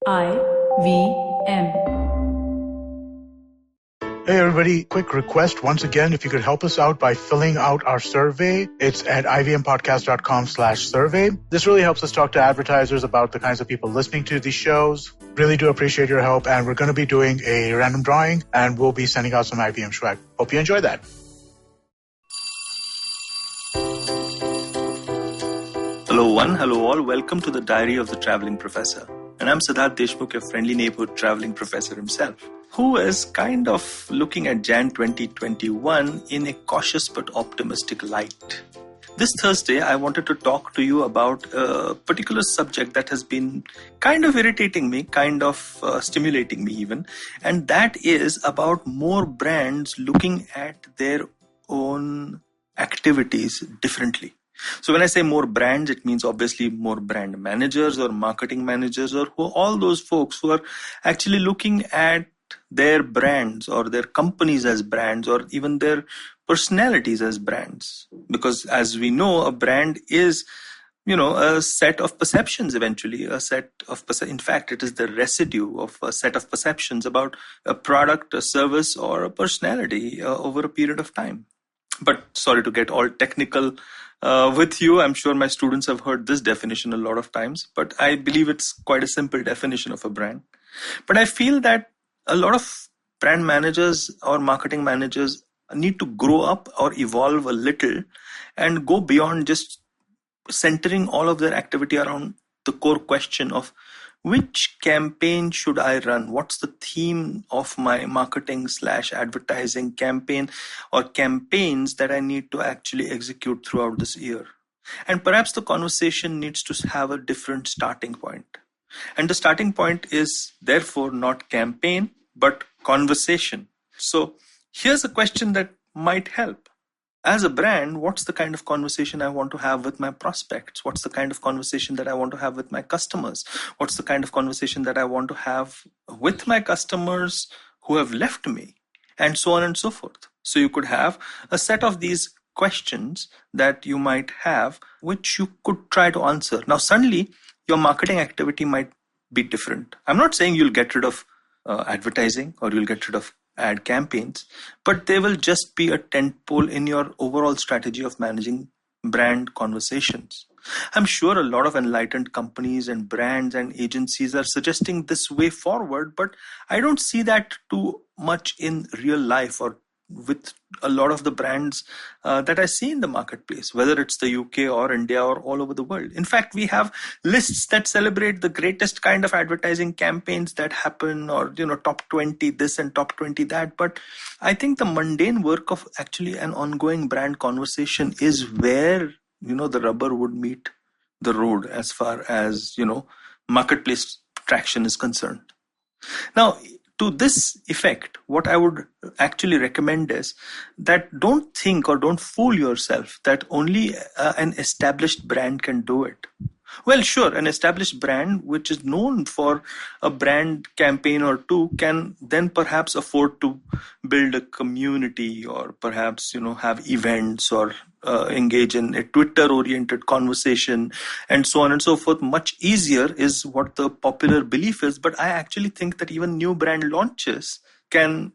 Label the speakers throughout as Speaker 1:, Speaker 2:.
Speaker 1: IVM.
Speaker 2: Hey everybody, quick request once again, if you could help us out by filling out our survey. It's at ivmpodcast.com/survey. This really helps us talk to advertisers about the kinds of people listening to these shows. Really do appreciate your help, and we're going to be doing a random drawing, and we'll be sending out some IVM swag. Hope you enjoy that.
Speaker 3: Hello one, hello all. Welcome to the Diary of the Traveling Professor. And I'm Siddharth Deshmukh, your friendly neighborhood traveling professor himself, who is kind of looking at Jan 2021 in a cautious but optimistic light. This Thursday, I wanted to talk to you about a particular subject that has been kind of irritating me, kind of stimulating me even, and that is about more brands looking at their own activities differently. So when I say more brands, it means obviously more brand managers or marketing managers or all those folks who are actually looking at their brands or their companies as brands or even their personalities as brands. Because as we know, a brand is, a set of perceptions eventually, in fact, it is the residue of a set of perceptions about a product, a service, or a personality over a period of time. But sorry to get all technical with you. I'm sure my students have heard this definition a lot of times, but I believe it's quite a simple definition of a brand. But I feel that a lot of brand managers or marketing managers need to grow up or evolve a little and go beyond just centering all of their activity around the core question of which campaign should I run? What's the theme of my marketing/advertising campaign or campaigns that I need to actually execute throughout this year? And perhaps the conversation needs to have a different starting point. And the starting point is therefore not campaign, but conversation. So here's a question that might help. As a brand, what's the kind of conversation I want to have with my prospects? What's the kind of conversation that I want to have with my customers? What's the kind of conversation that I want to have with my customers who have left me? And so on and so forth. So you could have a set of these questions that you might have, which you could try to answer. Now, suddenly, your marketing activity might be different. I'm not saying you'll get rid of advertising or you'll get rid of ad campaigns, but they will just be a tentpole in your overall strategy of managing brand conversations. I'm sure a lot of enlightened companies and brands and agencies are suggesting this way forward, but I don't see that too much in real life or with a lot of the brands that I see in the marketplace, whether it's the UK or India or all over the world. In fact, we have lists that celebrate the greatest kind of advertising campaigns that happen or, top 20 this and top 20 that. But I think the mundane work of actually an ongoing brand conversation is where, the rubber would meet the road as far as, marketplace traction is concerned. Now, to this effect, what I would actually recommend is that don't think or don't fool yourself that only an established brand can do it. Well, sure, an established brand which is known for a brand campaign or two can then perhaps afford to build a community or perhaps, have events or engage in a Twitter-oriented conversation and so on and so forth. Much easier is what the popular belief is. But I actually think that even new brand launches can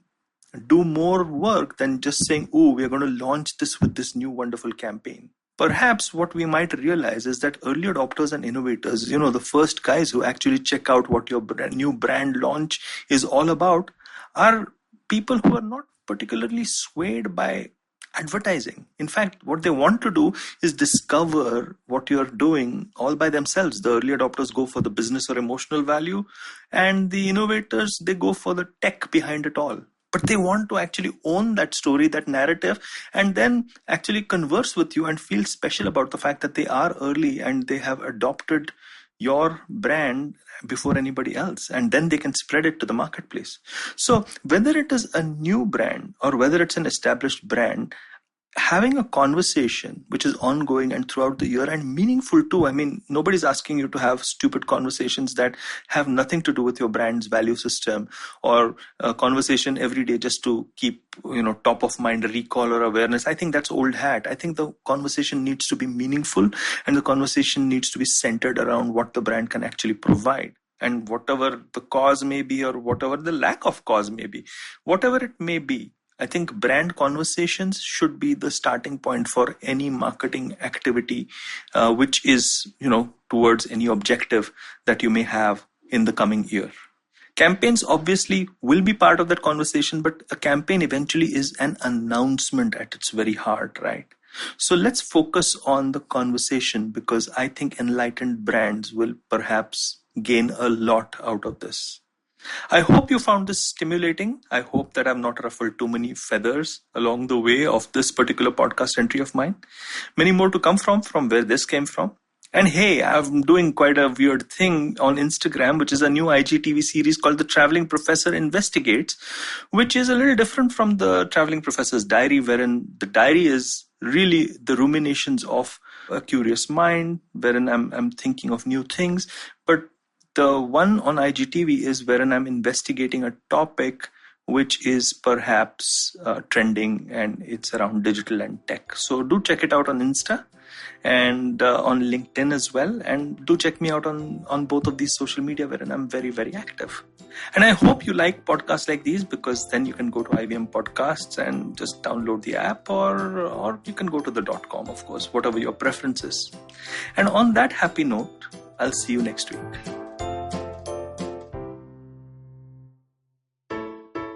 Speaker 3: do more work than just saying, we're going to launch this with this new wonderful campaign. Perhaps what we might realize is that early adopters and innovators, the first guys who actually check out what your new brand launch is all about, are people who are not particularly swayed by advertising. In fact, what they want to do is discover what you're doing all by themselves. The early adopters go for the business or emotional value, and the innovators, they go for the tech behind it all. But they want to actually own that story, that narrative, and then actually converse with you and feel special about the fact that they are early and they have adopted your brand before anybody else, and then they can spread it to the marketplace. So whether it is a new brand or whether it's an established brand, having a conversation which is ongoing and throughout the year and meaningful too. I mean, nobody's asking you to have stupid conversations that have nothing to do with your brand's value system, or a conversation every day just to keep, top of mind recall or awareness. I think that's old hat. I think the conversation needs to be meaningful, and the conversation needs to be centered around what the brand can actually provide. and whatever the cause may be, or whatever the lack of cause may be, whatever it may be, I think brand conversations should be the starting point for any marketing activity, which is, towards any objective that you may have in the coming year. Campaigns obviously will be part of that conversation, but a campaign eventually is an announcement at its very heart, right? So let's focus on the conversation, because I think enlightened brands will perhaps gain a lot out of this. I hope you found this stimulating. I hope that I've not ruffled too many feathers along the way of this particular podcast entry of mine. Many more to come from where this came from. And hey, I'm doing quite a weird thing on Instagram, which is a new IGTV series called The Traveling Professor Investigates, which is a little different from the Traveling Professor's Diary, wherein the diary is really the ruminations of a curious mind, wherein I'm thinking of new things. But the one on IGTV is wherein I'm investigating a topic which is perhaps trending, and it's around digital and tech. So do check it out on Insta and on LinkedIn as well. And do check me out on both of these social media, wherein I'm very, very active. And I hope you like podcasts like these, because then you can go to IBM Podcasts and just download the app, or you can go to the .com, of course, whatever your preference is. And on that happy note, I'll see you next week.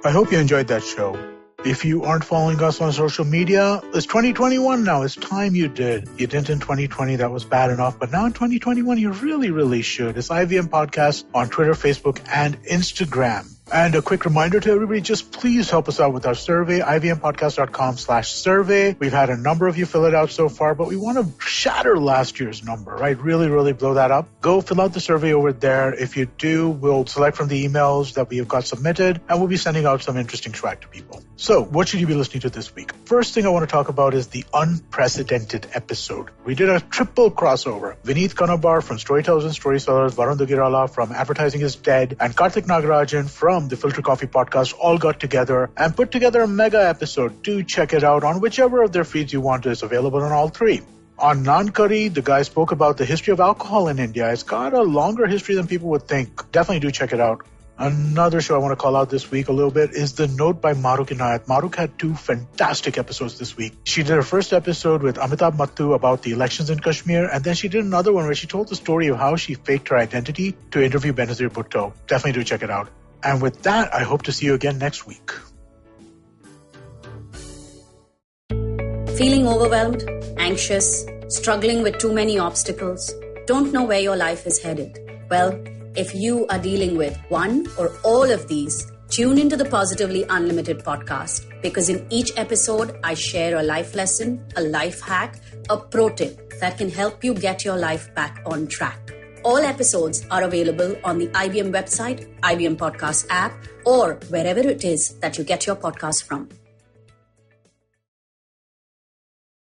Speaker 2: I hope you enjoyed that show. If you aren't following us on social media, it's 2021 now. It's time you did. You didn't in 2020. That was bad enough. But now in 2021, you really, really should. It's IVM Podcast on Twitter, Facebook, and Instagram. And a quick reminder to everybody, just please help us out with our survey, ivmpodcast.com/survey. We've had a number of you fill it out so far, but we want to shatter last year's number, right? Really, really blow that up. Go fill out the survey over there. If you do, we'll select from the emails that we have got submitted, and we'll be sending out some interesting swag to people. So what should you be listening to this week? First thing I want to talk about is the unprecedented episode. We did a triple crossover. Vineet Kanabar from Storytellers and Storysellers, Varun Dugirala from Advertising is Dead, and Karthik Nagarajan from the Filter Coffee Podcast all got together and put together a mega episode. Do check it out on whichever of their feeds you want. It's available on all three. On Naan Curry, the guy spoke about the history of alcohol in India. It's got a longer history than people would think. Definitely do check it out. Another show I want to call out this week a little bit is The Note by Maruk Inayat. Maruk had 2 fantastic episodes this week. She did her first episode with Amitabh Mattu about the elections in Kashmir, and then she did another one where she told the story of how she faked her identity to interview Benazir Bhutto. Definitely do check it out. And with that, I hope to see you again next week.
Speaker 1: Feeling overwhelmed, anxious, struggling with too many obstacles, don't know where your life is headed? Well, if you are dealing with one or all of these, tune into the Positively Unlimited podcast, because in each episode, I share a life lesson, a life hack, a pro tip that can help you get your life back on track. All episodes are available on the IBM website, IBM Podcast app, or wherever it is that you get your podcast from.